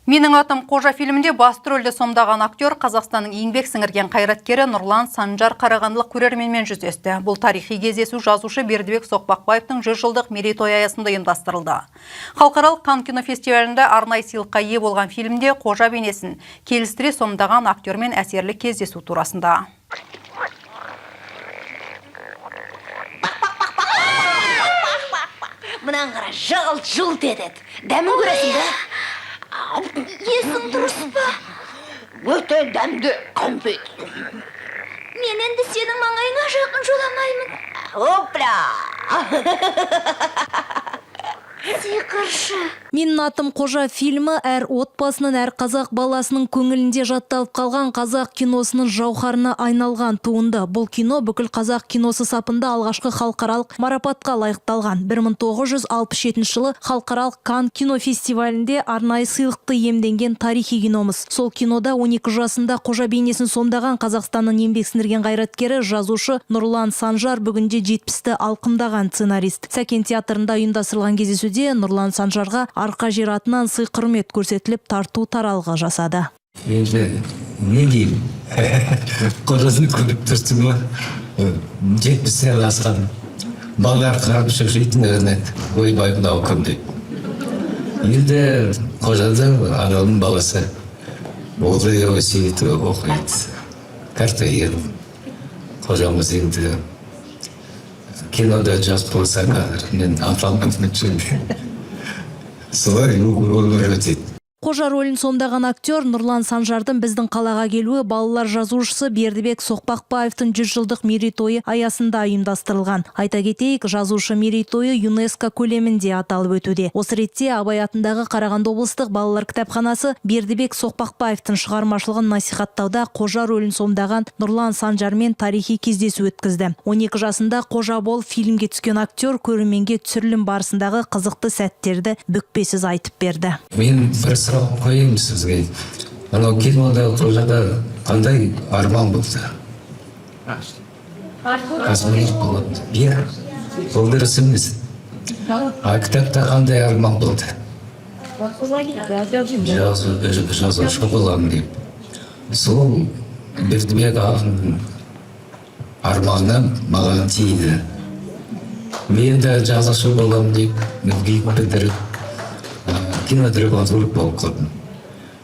Менің атым Қожа фильмінде басты рөлді сомдаған актер Қазақстанның еңбек сіңірген қайраткері Нұрлан Санжар қарағандылық көрерменмен жүздесті. Бұл тарихи кездесу жазушы Бердібек Соқпақбаевтың 100 жылдық мерейтойы аясында ұйымдастырылды. Халықаралық Канн кинофестивалінде арнайы сыйлыққа ие болған фильмде Қожа бейнесін келістіре сомдаған актермен әсерлі кездесу турасында. Мынан қара, жылт етеді. Дәмін көресің бе? Есің дұрыс па? Өте дәмді қампет. Мен енді сенің маңайыңа жақын жоламаймын. Опля! Сиқыршы. Менің атым Қожа фильмі әр отбасының, әр қазақ баласының көңілінде жатталып қалған қазақ киносының жауһарына айналған туынды. Бұл кино бүкіл қазақ киносы сапында алғашқы халықаралық марапатқа лайықталған. 1967 жылы халықаралық Канн кинофестивалінде арнайы сыйлықты иемденген тарихи киномыз. Сол кинода 12 жасында Қожа бейнесін сомдаған Қазақстанның еңбек сіңірген қайраткері, жазушы Нұрлан Санжар бүгінде 70-ті алқымдаған сценарист. Сәкен театрында ұйымдастырылған кездесуде Нұрлан Санжарға арқа жер атынан сый құрмет көрсетіліп тарту таралғы жасады. Енді не деймін? Қожасын көріп тұрсың ба? 70-тен асқан балалар қарап жүретін өрнет ойбай мынау кім деп. Енді Қожада аналың баласы оқиды, өсиеті оқиды. Картайыр. Қожамыз енді кинода жас болса мен аталмын солай өмір өтеді. Қожа рөлін сомдаған актер Нұрлан Санжардың біздің қалаға келуі балалар жазушысы Бердібек Соқпақбаевтың 100 жылдық мерейтойы аясында ұйымдастырылған. Айта кетейік, жазушы мерейтойы ЮНЕСКО көлемінде аталып өтуде. Осы ретте Абай атындағы Қарағанды облыстық балалар кітапханасы Бердібек Соқпақбаевтың шығармашылығын насихаттауда Қожа рөлін сомдаған Нұрлан Санжармен тарихи кездесу өткізді. 12 жасында Қожа болып фильмге түскен актер көрерменге түсірілім барысындағы қызықты сәттерді бүкпесіз айтып берді. Мен бір сұрақ қойайын сізге. Анау кинода Қожада қандай арман болды? Космонавт болады. Иә, ол дұрыс емес. А кітапта қандай арман болды? Жазушы боламын деп. Сол Бердібек ағаның арманы маған тиді. Мен де жазушы боламын деп бітіріп кинодраматург болып қалдым.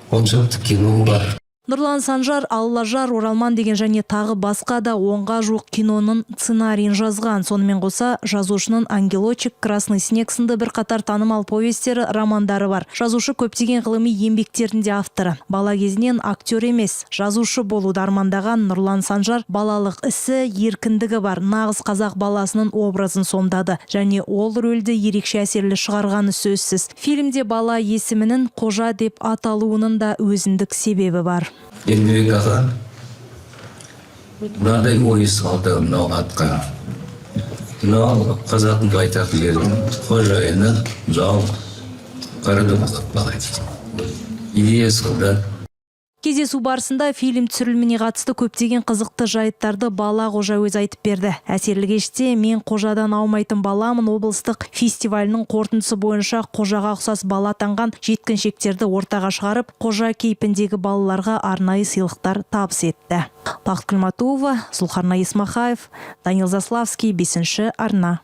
Оншалықты кино бар. Нұрлан Санжар, Аллажар, Оралман деген және тағы басқа да 10-ға жуық киноның сценарийін жазған. Сонымен қоса жазушының Ангелочек, Красный снег сынды бір қатар танымал повестері, романдары бар. Жазушы көптеген ғылыми еңбектерінде авторы. Бала кезінен актер емес, жазушы болуды армандаған Нұрлан Санжар балалық ісі, еркіндігі бар нағыз қазақ баласының образын сомдады. Және ол рөлді ерекше әсерлі шығарғаны сөзсіз. Фильмде бала есімінің Қожа деп аталуының да өзіндік себебі бар. Бердібек аға мынадай ой салды мынау атқа. Мынау қазақтың байтақ жерінің қожайыны жау қарады бала дейді. Идея сонда. Кездесу барысында фильм түсіріліміне қатысты көптеген қызықты жайттарды бала Қожа өз айтып берді. Әсерлі кеште мен Қожадан аумайтын баламын облыстық фестивалінің қорытындысы бойынша Қожаға ұқсас бала атанған жеткіншектерді ортаға шығарып, Қожа кейпіндегі балаларға арнайы сыйлықтар табыс етті. Бақыт Күлматова, Зұлхарнай Исмахаев, Данил Заславский, 5-ші арна.